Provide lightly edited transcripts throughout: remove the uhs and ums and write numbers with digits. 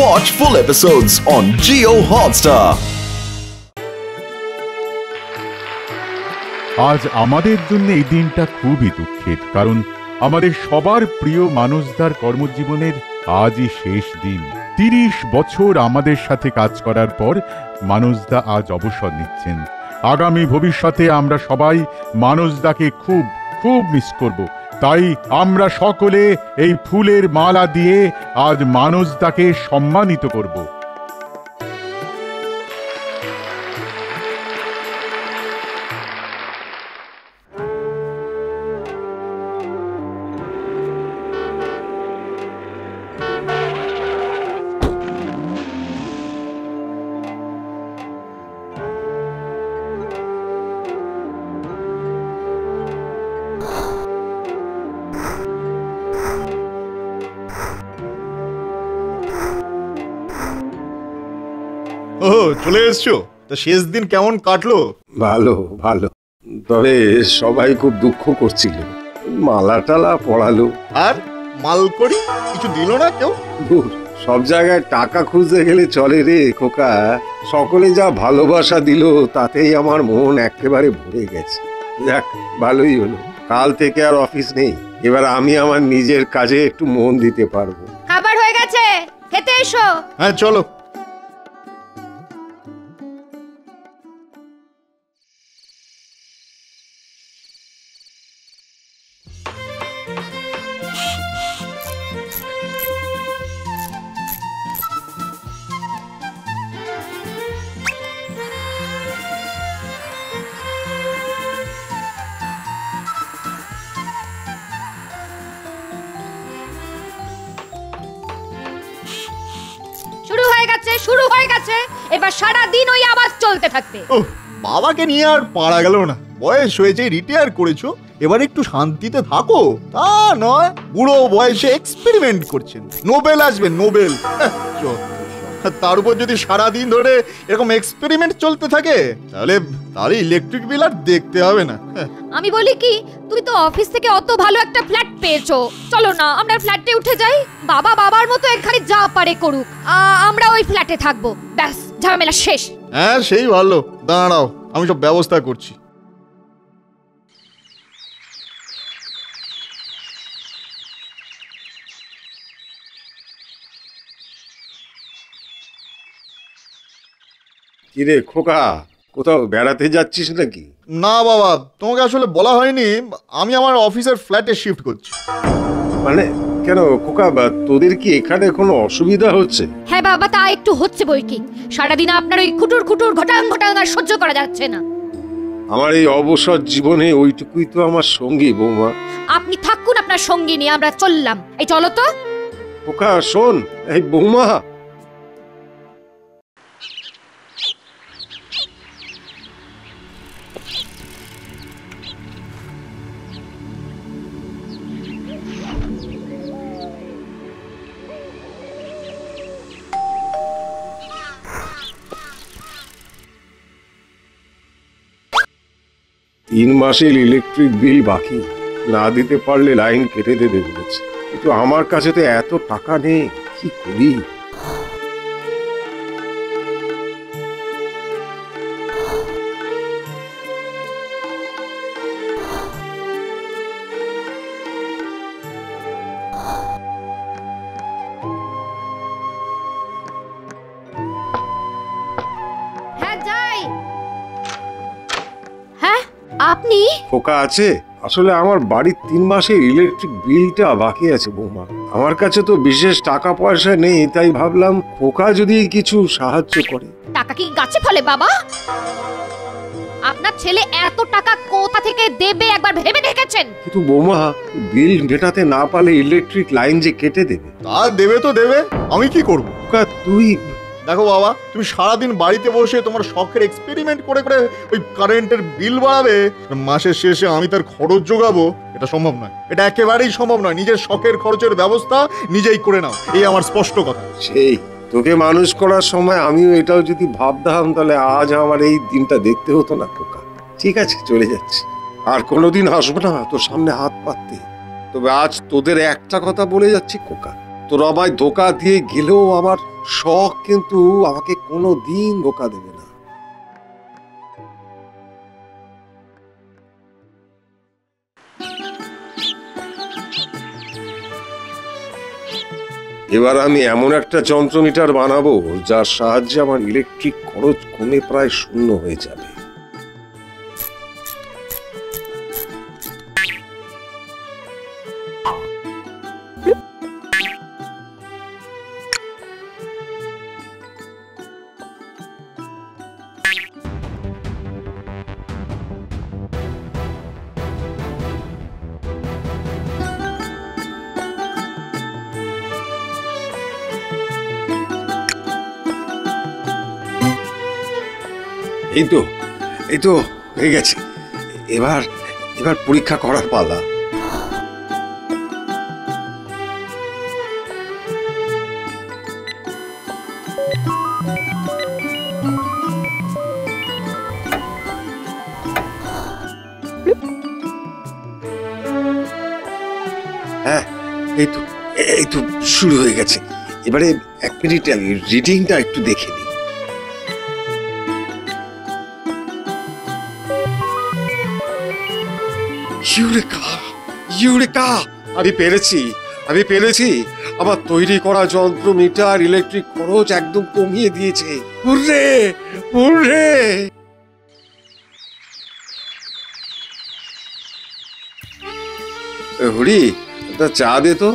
Watch full episodes on Jio Hotstar. আজ আমাদের জন্য এই দিনটা খুবই দুঃখের, কারণ আমাদের সবার প্রিয় মানুষদার কর্মজীবনের আজই শেষ দিন। 30 বছর আমাদের সাথে কাজ করার পর মানুষদা আজ অবসর নিচ্ছেন। আগামী ভবিষ্যতে আমরা সবাই মানুষদাকে খুব খুব মিস করব। তাই আমরা সকলে এই ফুলের মালা দিয়ে আজ মানুষদাকে সম্মানিত করব। ও চলে এসছো? তা শেষ দিন কেমন কাটলো? ভালো ভালো, তবে সবাই খুব দুঃখ করছিল। মালা টালা পড়ালো, আর মালকড়ি কিছু দিল না কেউ? দূর, সব জায়গায় টাকা খুঁজতে গেলে চলে রে খোকা। সকলে যা ভালোবাসা দিল তাতেই আমার মন একেবারে ভরে গেছে। যাক, ভালোই হলো। কাল থেকে আর অফিস নেই, এবার আমি আমার নিজের কাজে একটু মন দিতে পারবো। খাবার হয়ে গেছে, খেতে এসো। হ্যাঁ চলো। শুরু হয়ে গেছে, এবার সারা দিন ওই আওয়াজ চলতে থাকবে। বাবাকে নিয়ে আর পারা গেল না। বয়স হয়েছে, রিটায়ার করেছো, এবার একটু শান্তিতে থাকো। তা নয়, বুড়ো বয়সে এক্সপেরিমেন্ট করছেন। নোবেল আসবে, নোবেল। তার উপর যদি সারাদিন ধরে এরকম এক্সপেরিমেন্ট চলতে থাকে তাহলে ইলেকট্রিক বিল আর দেখতে হবে না। আমি বলি কি, তুই তো অফিস থেকে অত ভালো একটা ফ্ল্যাট পেয়েছো, চলো না আমরা ফ্ল্যাটে উঠে যাই। বাবা বাবার মতো এখানে যা পারে করুক, আমরা ওই ফ্ল্যাটে থাকবো, ব্যাস ঝামেলা শেষ। হ্যাঁ সেই ভালো, দাঁড়াও আমি সব ব্যবস্থা করছি। কিরে খোকা, কোথাও বেড়াতে যাচ্ছিস নাকি? না বাবা, তোমাকে আসলে বলা হয়নি, আমি আমার অফিসের ফ্ল্যাটে শিফট করছি। মানে কেন খোকা, তোদের কি এখানে কোনো অসুবিধা হচ্ছে? হ্যাঁ বাবা, তা একটু হচ্ছে বই কি। সারাদিন আপনার ওই খুটুর খুটুর ঘটাং ঘটাং আর সহ্য করা যাচ্ছে না। আমার এই অবসর জীবনে ওইটুকুই তো আমার সঙ্গী বৌমা। আপনি থাকুন আপনার সঙ্গী নিয়ে, আমরা চললাম। এই চলো তো। খোকা শোন, এই বৌমা, 3 মাসের ইলেকট্রিক বিল বাকি, না দিতে পারলে লাইন কেটে দেবে বলেছে। কিন্তু আমার কাছে তো এত টাকা নেই, কি করি? হ্যাঁ যাই। হ্যাঁ আপনি? খোকা আছে? আসলে আমার বাড়ির 3 মাসের ইলেকট্রিক বিলটা বাকি আছে বৌমা। আমার কাছে তো বিশেষ টাকা পয়সা নেই, তাই ভাবলাম খোকা যদি কিছু সাহায্য করে। টাকা কি গাছে ফলে বাবা? আপনার ছেলে এত টাকা কোথা থেকে দেবে একবার ভেবে দেখেছেন? কিন্তু বৌমা, বিল মেটাতে না পারলে ইলেকট্রিক লাইন যে কেটে দেবে। তা দেবে তো দেবে, আমি কি করব? খোকা তুই দেখো বাবা, তুমি সারাদিন বাড়িতে বসে তোমার শখের এক্সপেরিমেন্ট করে করে ওই কারেন্টের বিল বাড়াবে, মাসের শেষে আমি তার খরচ জোগাবো, এটা সম্ভব নয়। এটা একেবারেই সম্ভব নয়। নিজের শখের খরচের ব্যবস্থা নিজেই করে নাও, এই আমার স্পষ্ট কথা। সেই তোকে মানুষ করার সময় আমিও এটাও যদি ভাবতাম, তাহলে আজ আমার এই দিনটা দেখতে হতো না খোকা। ঠিক আছে, চলে যাচ্ছি, আর কোনোদিন আসবো না তোর সামনে হাত পাততে। তবে আজ তোদের একটা কথা বলে যাচ্ছি খোকা, তোরা আমায় ধোকা দিয়ে গেলেও আমার শখ কিন্তু আমাকে কোনো দিন ধোঁকা দেবে না। এবার আমি এমন একটা যন্ত্রমিটার বানাবো যার সাহায্যে আমার ইলেকট্রিক খরচ কমে প্রায় শূন্য হয়ে যাবে। এই তো হয়ে গেছে। এবার এবার পরীক্ষা করার পালা। হ্যাঁ, এই তো শুরু হয়ে গেছে। এবারে 1 মিনিট রিডিংটা একটু দেখে নিই। ইউরেকা! আমি পেরেছি। আমার তৈরি করা যন্ত্রমিটার ইলেকট্রিক খরচ একদম কমিয়ে দিয়েছে। Hurray hurray! হরি, একটা চা দে তো।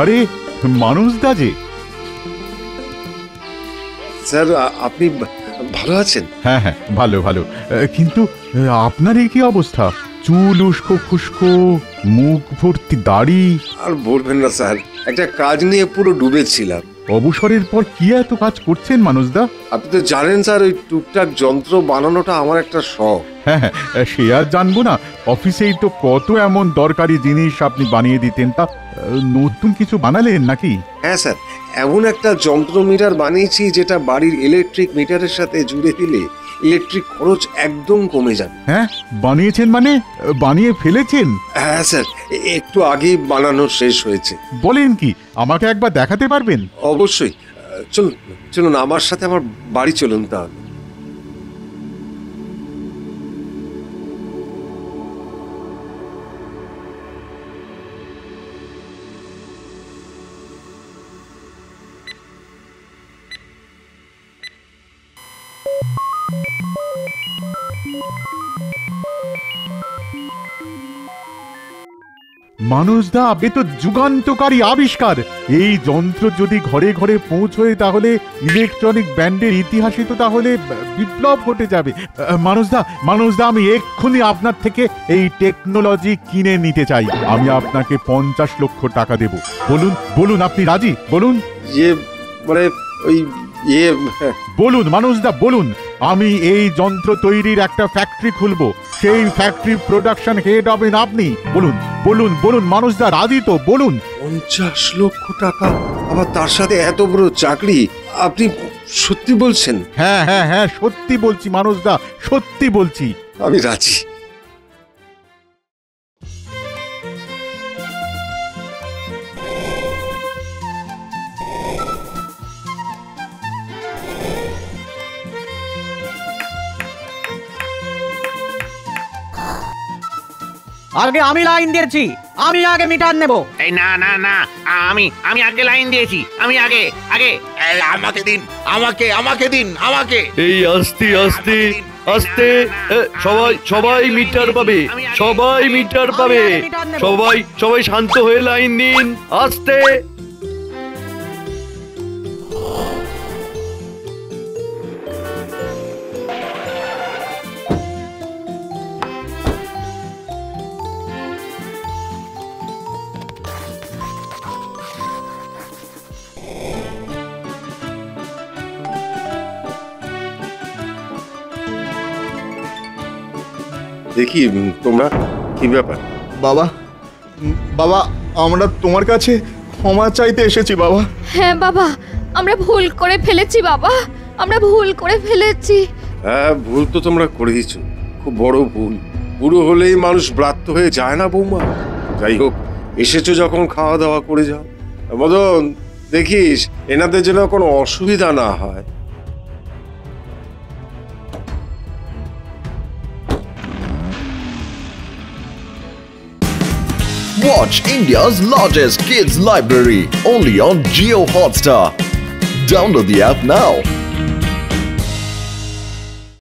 আরে মানুষদা যে! স্যার, আপনি ভালো আছেন? হ্যাঁ হ্যাঁ, ভালো ভালো। কিন্তু আপনার এই কি অবস্থা? চুল উস্কো খুস্কো, মুখ ভর্তি দাড়ি। আর বলবেন না স্যার, একটা কাজ নিয়ে পুরো ডুবেছিলাম। অবসরের পর কি এত কাজ করছেন মানুষদা? আপনি তো জানেন স্যার, ওই টুকটাক যন্ত্র বানানোটা আমার একটা শখ। হ্যাঁ হ্যাঁ, সে আর জানবো না। অফিসেই তো কত এমন দরকারি জিনিস আপনি বানিয়ে দিতেন। তা নতুন কিছু বানালেন নাকি? হ্যাঁ স্যার, এমন একটা যন্ত্রমিটার বানিয়েছি যেটা বাড়ির ইলেকট্রিক মিটারের সাথে জুড়ে দিলে ইলেকট্রিক খরচ একদম কমে যাবে। হ্যাঁ, বানিয়েছেন মানে বানিয়ে ফেলেছেন? হ্যাঁ স্যার, একটু আগেই বানানো শেষ হয়েছে। বলেন কি? আমাকে একবার দেখাতে পারবেন? অবশ্যই। চলুন চলুন, আমার সাথে আমার বাড়ি চলুন তাহলে। মানুষদা, এ তো যুগান্তকারী আবিষ্কার। এই যন্ত্র যদি ঘরে ঘরে পৌঁছয় তাহলে ইলেকট্রনিক ব্যান্ডের ইতিহাসে তো তাহলে বিপ্লব ঘটে যাবে। মানুষদা, আমি এক্ষুনি আপনার থেকে এই টেকনোলজি কিনে নিতে চাই। আমি আপনাকে 50 লক্ষ টাকা দেব। বলুন আপনি রাজি? বলুন। মানে ওই বলুন মানুষদা, বলুন। আমি এই যন্ত্র তৈরির একটা ফ্যাক্টরি খুলবো। সেই ফ্যাক্টরির প্রোডাকশন হেড হবেন আপনি। বলুন মানুষদা, রাজি তো? বলুন। 50 লক্ষ টাকা, আবার তার সাথে এত বড় চাকরি! আপনি সত্যি বলছেন? হ্যাঁ হ্যাঁ হ্যাঁ, সত্যি বলছি মানুষদা, সত্যি বলছি। আমি রাজি। আগে আমি লাইন দিয়েছি, আমি আগে মিটার নেব। এই না না না, আমি আগে লাইন দিয়েছি, আমি আগে। এই আমাকে দিন, আমাকে। এই আস্তে আস্তে আস্তে, সবাই মিটার পাবে, সবাই শান্ত হয়ে লাইন দিন। আস্তে। দেখি তোমরা কি ব্যাপার? বাবা, আমরা তোমার কাছে ক্ষমা চাইতে এসেছি বাবা। হ্যাঁ বাবা, আমরা ভুল করে ফেলেছি বাবা, আমরা ভুল করে ফেলেছি। হ্যাঁ, ভুল তো তোমরা করেইছো, খুব বড় ভুল। বুড়ো হলেই মানুষ ব্রাত্য হয়ে যায় না বৌমা? যাই হোক, এসেছো যখন খাওয়া দাওয়া করে যাও। মদন, দেখিস এনাদের যেন কোনো অসুবিধা না হয়। Watch India's largest kids library only on Jio Hotstar. Download the app now.